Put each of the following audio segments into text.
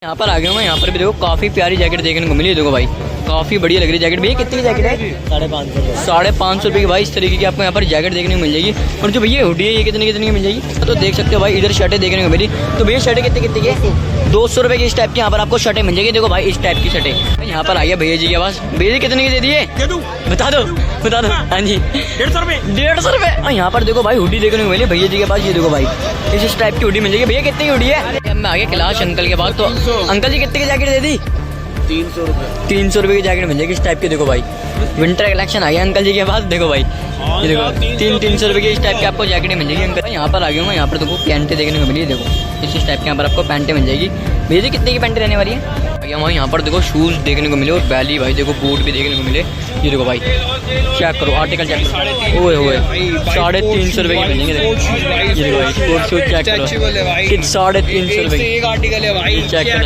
यहाँ पर आ गया हूँ मैं। यहाँ पर भी देखो काफ़ी प्यारी जैकेट देखने को मिली है। देखो भाई काफ़ी बढ़िया लग रही है जैकेट। भैया कितनी की जैकेट है? 550 रुपये की भाई। इस तरीके की आपको यहाँ पर जैकेट देखने को मिल जाएगी। और जो भैया हुडी है ये कितनी की मिल जाएगी? तो देख सकते हो भाई इधर शर्टें देखने को मिली। तो भैया शर्टें कितनी की है? 200 रुपये की इस टाइप की यहाँ पर आपको शर्टें मिल जाएगी। देखो भाई इस टाइप की शर्टें यहाँ पर आई है भैया जी के पास। भैया जी कितने की दे दिए? बता दो हाँ जी 150 रुपये। और यहाँ पर देखो भाई हुडी देखने को मिली भैया जी के पास। ये देखो भाई इस टाइप की हुडी मिल जाएगी। भैया कितनी की हुडी है? मैं आगे क्लास अंकल के पास। तो अंकल जी कितने की जैकेट दे दी? 300 रुपये की जैकेट मिल जाएगी इस टाइप की। देखो भाई विंटर कलेक्शन आ गया अंकल जी के पास। देखो भाई ये देखो 300 रुपये की इस टाइप की आपको जैकेट मिल जाएगी अंकल। यहाँ पर आ गया हूँ। यहाँ पर देखो पैंटें देखने को मिली है। देखो इस टाइप के यहाँ पर आपको पैंटें मिल जाएगी। भैया जी कितने की पैंटें रहने वाली है? वहाँ यहाँ पर देखो शूज़ देखने को मिले और बैली भाई देखो बूट भी देखने को मिले। ये देखो भाई चेक करो आर्टिकल चेक करो। ओए 350 रुपये की मिलेंगे। ये देखो भाई स्पोर्ट शूज चेक करो 350 रुपये एक आर्टिकल है भाई। चेक करो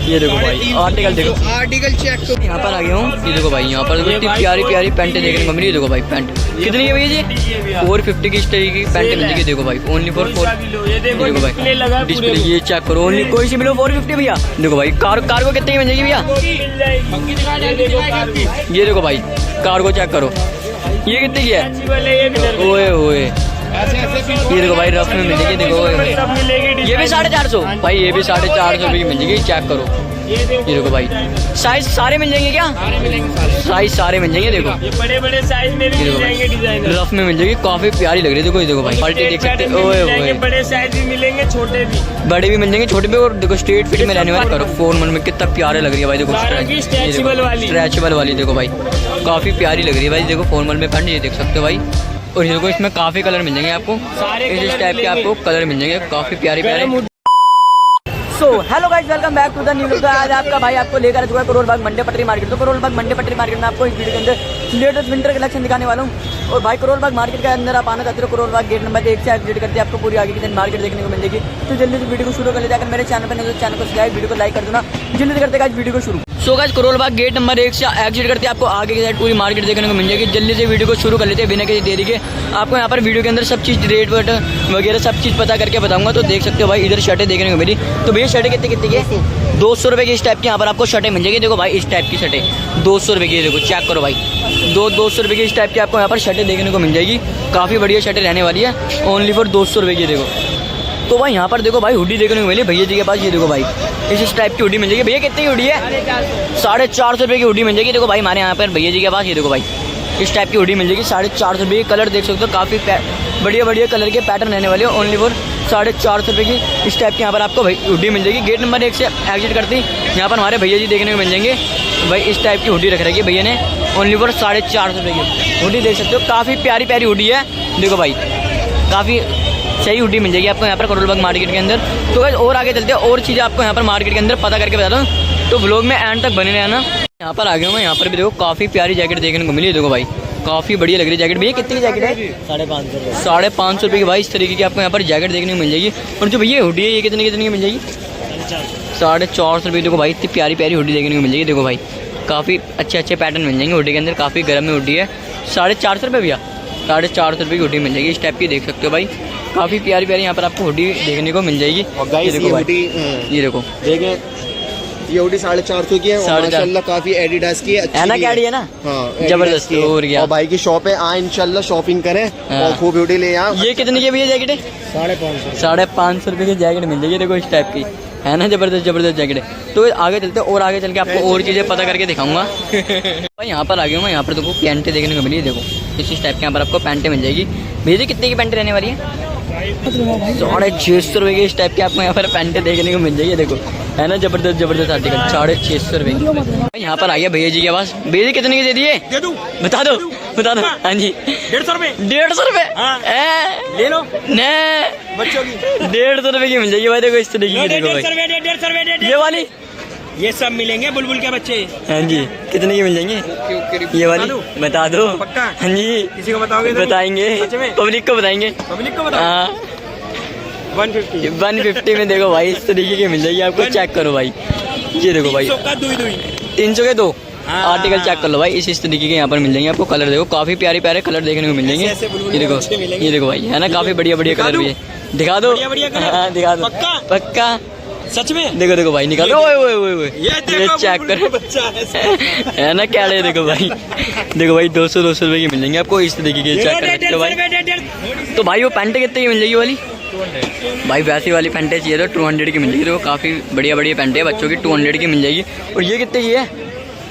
ये देखो भाई आर्टिकल देखो आर्टिकल चेक करो। यहाँ पर आ गया हूँ। ये देखो भाई यहाँ पर इतनी प्यारी प्यारी पैंटें देखने को मिली। देखो भाई पैंट कितनी है भैया जी? 450 की इस तरीके की पैंटें मिल जाएगी। देखो भाई ओनली फॉर 4। देखो भाई डिस्प्ले ये चेक करो ओनली कोई सी मिलो 450 भैया। देखो भाई कार्गो कितने की मिल जाएगी भैया? ये देखो भाई कार्गो चेक करो ये कितने की है? ओए ये देखो भाई रफ में मिल जाएगी। देखो ये भी 450 भाई। ये भी 450 रुपये की मिल जाएगी। चेक करो ये देखो भाई साइज सारे मिल जाएंगे क्या? साइज सारे मिल जाएंगे। देखो ये बड़े साइज में भी मिल जाएंगे डिजाइन रफ में मिल जाएगी। काफी प्यारी लग रही है। देखो ये देखो भाई क्वालिटी देख सकते हो। ओए बड़े साइज भी मिलेंगे छोटे भी बड़े भी मिल जाएंगे छोटे भी। और देखो स्ट्रेट फिट में रहने वाले करो फॉर्मल में कितना प्यारे लग रही है भाई। देखो स्ट्रेचेबल वाली देखो भाई काफी प्यारी लग रही है भाई। देखो फॉर्मल में पैंट ये देख सकते हो भाई। और ये देखो इसमें काफी कलर मिल जाएंगे आपको। इस टाइप के आपको कलर मिल जाएंगे काफी प्यारे प्यारे। So hello guys welcome back to the new video. आज आपका भाई आपको लेकर आ चुका है करोल बाग मंडी पटरी मार्केट। तो करोल बाग मंडी पटरी मार्केट में आपको इस वीडियो के अंदर लेटेस्ट विंटर कलेक्शन दिखाने वाला हूँ। और भाई करोल बाग मार्केट के अंदर आप आना चाहते हो करोल बाग गेट नंबर 1 से आप विजिट करते हैं आपको पूरी आगे की मार्केट देखने को मिल जाएगी। तो जल्दी से वीडियो को शुरू कर लेते हैं। अगर मेरे चैनल पर नहीं तो चैनल को सब्सक्राइब वीडियो को लाइक कर देना। जल्दी करते हैं वीडियो को शुरू। So guys Karol Bagh gate number 1 से एग्जिट करते हैं आपको आगे की साइड पूरी मार्केट देखने को मिल जाएगी। जल्दी से वीडियो को शुरू कर लेते हैं बिना किसी देरी के। आपको यहाँ पर वीडियो के अंदर सब चीज़ रेट वेट वगैरह सब चीज़ पता करके बताऊंगा। तो देख सकते हो भाई इधर शर्टें देखने को मिली। तो भैया शर्टें कितनी की है? 200 रुपये की इस टाइप की यहाँ पर आपको शर्टें मिल जाएगी। देखो भाई इस टाइप की शर्टें 200 रुपये की। देखो चेक करो भाई 200 रुपये की इस टाइप की आपको यहाँ पर शर्टें देखने को मिल जाएगी। काफ़ी बढ़िया शर्टें रहने वाली है ओनली फॉर 200 रुपये की। देखो तो भाई यहाँ पर देखो भाई हुडी देखने को मिली भैया जी के पास। ये देखो भाई इस टाइप की हुडी मिल जाएगी। भैया कितनी की हुडी है? 450 रुपये की हुडी मिल जाएगी। देखो भाई हमारे यहाँ पर भैया जी के पास ये देखो भाई इस टाइप की हुडी मिल जाएगी 450 रुपये की। कलर देख सकते हो काफ़ी बढ़िया कलर के पैटर्न रहने वाले ओनली फॉर 450 रुपये की इस टाइप की यहाँ पर आपको भाई हुडी मिल जाएगी। गेट नंबर 1 से एग्जिट करती यहाँ पर हमारे भैया जी देखने को मिल जाएंगे। भाई इस टाइप की हुडी रख रखी है भैया ने ओनली फॉर 450 रुपये की हुडी देख सकते हो। काफ़ी प्यारी प्यारी हुडी है। देखो भाई काफ़ी सही हुडी मिल जाएगी आपको यहाँ पर करोल बाग मार्केट के अंदर। तो गाइस और आगे चलते हैं और चीज़ें आपको यहाँ पर मार्केट के अंदर पता करके बता दूँ। तो व्लॉग में एंड तक बने रहना। यहाँ पर आ गया हूँ मैं। यहाँ पर भी देखो काफ़ी प्यारी जैकेट देखने को मिली। देखो भाई काफ़ी बढ़िया लग रही है जैकेट। भैया कितनी की जैकेट है? 550 रुपये की भाई। इस तरीके की आपको यहाँ पर जैकेट देखने को मिल जाएगी। और जो भैया हुडी है ये कितनी की मिल जाएगी? 450 रुपये। देखो भाई इतनी प्यारी प्यारी हुडी देखने को मिल जाएगी। देखो भाई काफ़ी अच्छे पैटर्न मिल जाएंगे हुडी के अंदर। काफ़ी गर्म में हुडी है 450 रुपये भैया। 450 रुपये की हुडी मिल जाएगी इस टाइप की देख सकते हो भाई। काफ़ी प्यारी प्यारी यहाँ पर आपको हुडी देखने को मिल जाएगी। ये देखो भाई ये देखो देखें ये हुडी 450 की है। माशाल्लाह काफी एडिडास की है ना क्या है ना। हाँ जबरदस्त और क्या। और भाई की शॉप है इंशाल्लाह शॉपिंग करें और खूब हुडी ले यहाँ। ये कितने की भैया जैकेट है? 550 रुपये की जैकेट मिल जाएगी। देखो इस टाइप की है ना जबरदस्त जैकेट है। तो आगे चलते और आगे चल के आपको और चीज़ें पता करके दिखाऊंगा। भाई यहाँ पर आ गया हूँ मैं। यहाँ पर देखो पैंटें देखने को मिली। देखो इस टाइप के यहाँ पर आपको पैंटें मिल जाएगी। भैया जी कितने की पैंटें रहने वाली है? 650 रुपये की इस टाइप की आपको यहाँ पर पैंटें देखने को मिल जाएगी। देखो है ना जबरदस्त आर्टिकल 650 रुपये की। यहाँ पर आ गया भैया जी के पास। भैया जी कितने की दे दिए? बता दो हाँ जी 150 रुपये ले लो न बच्चों की 150 रुपये की मिल जाएगी भाई। देखो इस तरीके की देखो भाई ये वाली ये सब मिलेंगे बुलबुल के बच्चे। हाँ जी कितने की मिल जाएंगे? ये वाली बता दो पक्का। हाँ जी किसी को बताओगे? बताएंगे पब्लिक को बताएंगे। हाँ 150 में देखो भाई इस तरीके की मिल जाएगी आपको। चेक करो भाई ये देखो भाई 300 के 2 आर्टिकल चेक कर लो भाई। इस तरीके के यहाँ पर मिल जाएंगे आपको। कलर देखो काफ़ी प्यारे प्यारे कलर देखने को मिल जाएंगे। ये देखो भाई है ना काफ़ी बढ़िया कलर भी है। दिखा दो हाँ दिखा दो पक्का। सच में देखो देखो भाई निकालो, ओए ओए ओए ओए, ये ये चेक कर बच्चा है है ना क्या है, देखो भाई, देखो भाई 200 रुपए की मिल जाएंगे आपको इस तरीके की, चेक कर सकते हो भाई। तो भाई वो पैंटे कितने की मिल जाएगी वाली? भाई वैसी वाली पैंटे चाहिए तो 200 की मिल जाएगी। तो काफ़ी बढ़िया बढ़िया पैंटे है बच्चों की, 200 की मिल जाएगी। और ये कितने की है?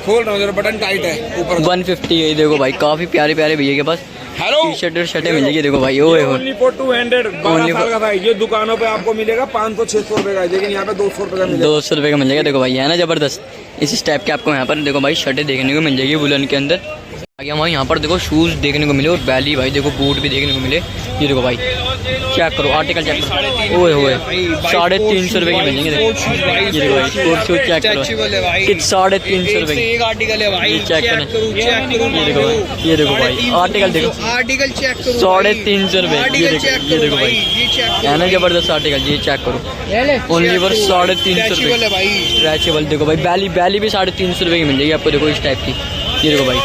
खोल रहा हूँ जरा, बटन टाइट है ऊपर। 150 है। देखो भाई काफ़ी प्यारे प्यारे भैया के पास टी शर्ट और शर्टें मिल जाएगी। देखो भाई ओए ओनली फॉर 200, 12 साल का था। ये दुकानों पे आपको मिलेगा 500-600 रुपए का, लेकिन यहाँ पे 200 रुपए का मिलेगा। 200 रुपये का मिल जाएगा। देखो भाई है ना ज़बरदस्त। इस टाइप के आपको यहाँ पर देखो भाई शर्टें देखने को मिल जाएगी वुलन के अंदर। आगे हमारे यहाँ पर देखो शूज़ देखने को मिले और बैली भाई देखो बूट भी देखने को मिले। ये देखो भाई चेक करो, आर्टिकल चेक करो, ओए होए 350 रुपये की मिल जाएंगे। ये देखो भाई स्पोर्ट शूज चेक करो, 350 रुपये की एक आर्टिकल है भाई, चेक करो। ये देखो भाई आर्टिकल देखो, आर्टिकल चेक करो 350 रुपये। ये देखो भाई है ना ज़बरदस्त आर्टिकल, ये चेक करो ओनली फॉर 350 रुपये भाई। स्ट्रेचेबल। देखो भाई बैली भी 350 रुपये की मिल जाएगी आपको। देखो इस टाइप की, ये देखो भाई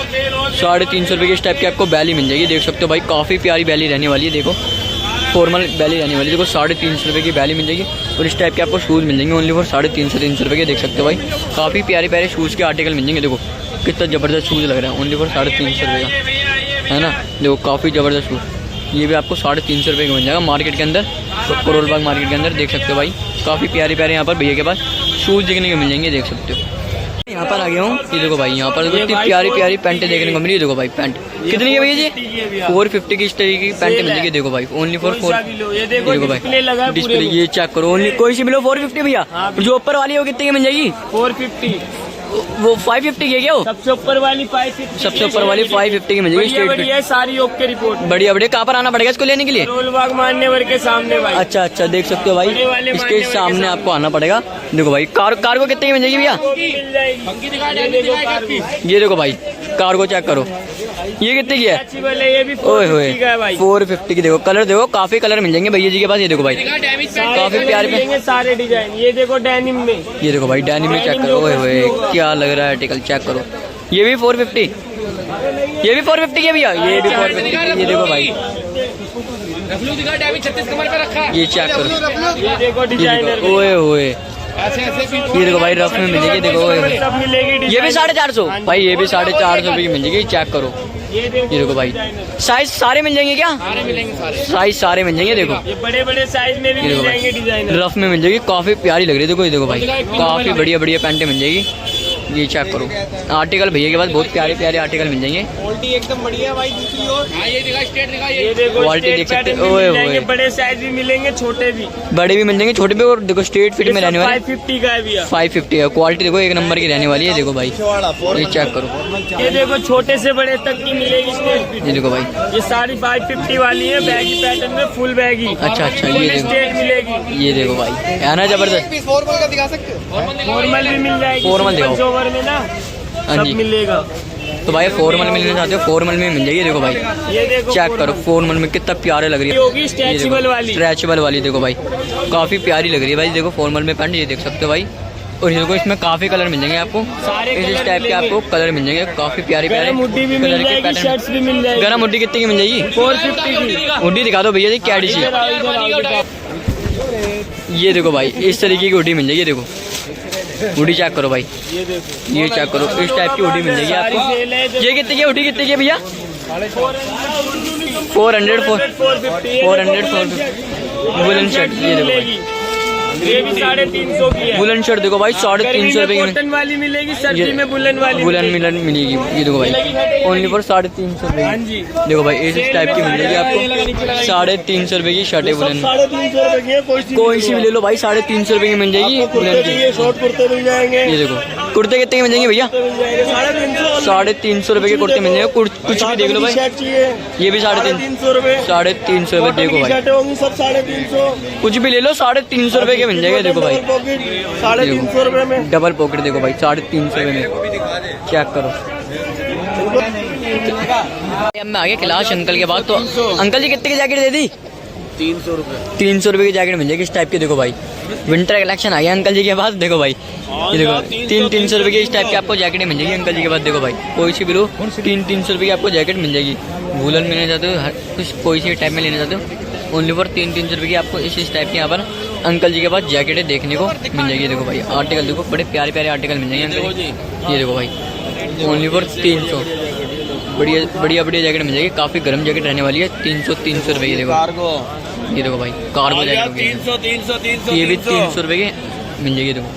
350 रुपये की इस टाइप की आपको बैली मिल जाएगी। देख सकते हो भाई काफ़ी प्यारी बैली रहने वाली है। देखो फॉर्मल बैली रहने वाली है। देखो 350 रुपये की बैली मिल जाएगी और इस टाइप के आपको शूज़ मिल जाएंगे ओनली फॉर 350 रुपये के। देख सकते हो भाई काफ़ी प्यारे प्यारे शूज़ के आर्टिकल मिल जाएंगे। देखो कितना ज़बरदस्त शूज़ लग रहा है, ओनली फॉर 350 रुपये का, है ना। देखो काफ़ी ज़बरदस्त शूज़, ये भी आपको 350 रुपये का मिल जाएगा मार्केट के अंदर, तो करोल बाग मार्केट के अंदर। देख सकते हो भाई काफ़ी प्यारे प्यारे यहाँ पर भैया के पास शूज़ देखने को मिल जाएंगे। देख सकते हो यहाँ पर आ गया हूँ। ये देखो भाई यहाँ पर इतनी प्यारी प्यारी पैंटें देखने को मिली। देखो भाई पैंट कितनी है भैया जी? 450 की इस तरीके की पैंटें मिलेगी। देखो भाई ओनली फॉर 4। ये देखो भाई डिस्प्ले, ये चेक करो ओनली कोई सी मिलो 450 भैया। जो ऊपर वाली है वो कितने की मिल जाएगी? 450। वो 550 की है क्या? वो सबसे ऊपर वाली 550, सबसे ऊपर वाली 550 की मिल जाएगी। स्ट्रेट बढ़िया सारी ओके रिपोर्ट। बढ़िया बढ़िया। कहाँ पर आना पड़ेगा इसको लेने के लिए? रोलबाग मान्यवर के सामने भाई। अच्छा अच्छा देख सकते हो भाई इसके सामने आपको आना पड़ेगा। देखो भाई कार्गो कितने की मिल जाएगी भैया? मिल जाएगी। ये देखो भाई कार्गो चेक करो, ये कितने की है? ये भी ओए होए 450 का है भाई। 450 की। देखो कलर देखो काफी कलर मिल जाएंगे भैया जी के पास। ये देखो भाई काफी प्यारे मिलेंगे सारे डिजाइन। ये देखो डेनिम में, ये देखो भाई डेनिम में चेक करो, ओए होए क्या लग रहा है आर्टिकल, चेक करो। ये भी 450, ये भी 450 की है भैया, ये भी 450 की। ये देखो भाई ये चेक करो, ये देखो ये डिजाइनर देखो ओए होए, ये देखो भाई रफ में मिल जाएगी। देखो ओए होए सब मिलेगी। ये भी 450 भाई, ये भी 450 रुपये की मिल जाएगी। चेक करो ये ये देखो भाई साइज सारे मिल जाएंगे क्या? साइज सारे मिल जाएंगे। देखो ये बड़े बड़े साइज में भी ये मिल देखो जाएंगे भाई डिजाइनर। रफ में मिल जाएगी, काफी प्यारी लग रही है। देखो ये देखो भाई काफी बढ़िया बढ़िया पैंटें मिल जाएगी। ये चेक करो आर्टिकल भैया के पास बहुत प्यारे प्यारे आर्टिकल मिल जाएंगे। क्वालिटी एकदम बढ़िया है भाई। दूसरी ओर ये देखो क्वालिटी देख सकते हो, ओए होए बड़े साइज भी मिलेंगे, छोटे भी, बड़े भी मिल जाएंगे छोटे भी। और देखो स्ट्रेट फिट में रहने वाले 550 का है भैया। 550 है। क्वालिटी देखो एक नंबर की रहने वाली है। देखो भाई ये चेक करो, ये देखो छोटे से बड़े तक की मिलेगी स्ट्रेट फिट। ये देखो भाई ये सारी 550 वाली है, बैगी पैटर्न में फुल बैगी। अच्छा अच्छा ये देखो स्ट्रेट मिलेगी। ये देखो भाई है ना जबरदस्त। फॉर्मल का दिखा सकते हो? फॉर्मल भी मिल जाएगी, फॉर्मल दिखाओ। ओवर में ना हाँ सब जी मिलेगा। तो भाई फॉर्मल में लेना चाहते हो फॉर्मल में मिल जाएगी। देखो भाई ये देखो चेक करो फॉर्मल में कितना प्यारे लग रही है। होगी स्ट्रेचेबल वाली, स्ट्रेचेबल वाली देखो भाई काफी प्यारी लग रही है भाई। देखो फॉर्मल में पैंट ये देख सकते हो भाई। और ये देखो इसमें काफी कलर मिल जाएंगे आपको, इस टाइप के आपको कलर मिल जाएंगे काफी प्यारे प्यारे। गरम हुडी भी मिल जाएगी, शर्ट्स भी मिल जाएगी। गरम हुडी कितने की मिल जाएगी? 450 की। हुडी दिखा दो भैया जी क्या डिश है। ये देखो भाई इस तरीके की हुडी मिल जाएगी। देखो हुडी चेक करो भाई, ये चेक करो इस टाइप की हुडी मिल जाएगी आपको। ये कितने की हुडी कितने की है भैया? 400 450 वुलन शर्ट। ये देखो भाई ये भी 350 की है। वुलन शर्ट देखो भाई 350 रुपये की कॉटन वाली मिलेगी, सर्दी में बुलन वाली वुलन मिलन मिलेगी। ये देखो भाई ओनली फॉर 350 रुपये। हाँ जी देखो भाई इस टाइप की मिल जाएगी आपको 350 रुपये की शर्ट है वुलन। 350 रुपए की है, कोई सी भी ले लो भाई 350 रुपये की मिल जाएगी वुलन की। शॉर्ट कुर्ते मिल जाएंगे। ये देखो कुर्ते कितने के मिल जाएंगे भैया? 350 रुपये के कुर्ते मिल जाएंगे। कुछ भी देख लो भाई, शर्ट चाहिए ये भी 350 रुपए। 350 रुपये। देखो भाई शर्टें होंगी सब 350। कुछ भी ले लो 350 रुपये के मिल जाएगा। देखो भाई 350 रुपए में डबल पॉकेट देखो भाई 350 रुपये में। चेक करो अब मैं आगे क्लास अंकल के बाद। तो अंकल जी कितने की जैकेट दे दी? 300 रुपए। 300 रुपये की जैकेट मिल जाएगी इस टाइप की। देखो भाई विंटर कलेक्शन आ गया अंकल जी के पास। देखो भाई ये देखो 300 रुपये की इस टाइप की आपको जैकेटें मिल जाएगी अंकल जी के पास। देखो भाई कोई सी भी लो 300 रुपये की आपको जैकेट मिल जाएगी। वूलन में लेना चाहते हो, कुछ कोई सी टाइप में लेना चाहते हो, ओनली फॉर 300 रुपये की आपको इस टाइप की यहाँ पर अंकल जी के पास जैकेटें देखने को मिल जाएगी। देखो भाई आर्टिकल देखो, बड़े प्यारे प्यारे आर्टिकल मिल जाएंगे अंकल जी। ये देखो भाई ओनली फॉर 300, बढ़िया जैकेट मिल जाएगी। काफ़ी गर्म जैकेट रहने वाली है। 300 रुपये की। देखो ये देखो भाई कार्गो जैकेट होगी, ये भी 300 रुपये की मिल जाएगी। देखो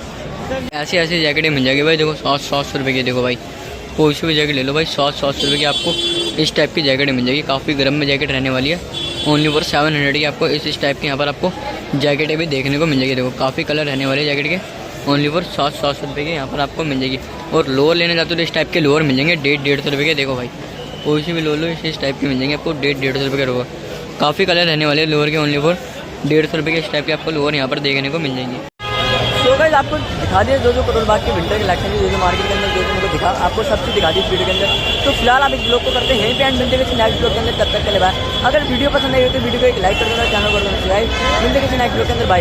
ऐसे जैकेटें मिल जाएगी भाई। देखो 700 रुपये की। देखो भाई कोई सी भी जैकेट ले लो भाई, 700 रुपये की आपको इस टाइप की जैकेट मिल जाएगी। काफ़ी गर्म में जैकेट रहने वाली है। ओनली फॉर 700 की आपको इस टाइप के यहाँ पर आपको जैकेटें भी देखने को मिल जाएगी। देखो काफ़ी कलर रहने वाले जैकेट के। ओनली फॉर 700 रुपये के यहाँ पर आपको मिल जाएगी। और लोअर लेने जाते तो इस टाइप के लोअर मिल जाएंगे 150 रुपये के। देखो भाई कोई सी भी लो इस टाइप के मिल जाएंगे आपको 150 रुपये का लोअर। काफ़ी कलर रहने वाले हैं लोअर के। ओनली फॉर 150 रुपये के इस टाइप के आपको लोअर यहाँ पर देखने को मिल जाएंगे। तो गाइस आपको दिखा दिया जो करोल बाग के विंटर कलेक्शन है, जो मार्केट के अंदर जो मुझे दिखा, आपको सब चीज़ दिखा दी इस वीडियो के अंदर। तो फिलहाल आप इस ब्लॉग को करते हैं एंड मिलते हैं नेक्स्ट ब्लॉग के अंदर। तब तक के लिए बाय। अगर वीडियो पसंद आई हो तो वीडियो को एक लाइक कर देना, चैनल को सब्सक्राइब। मिलते हैं नेक्स्ट ब्लॉग के अंदर। बाय।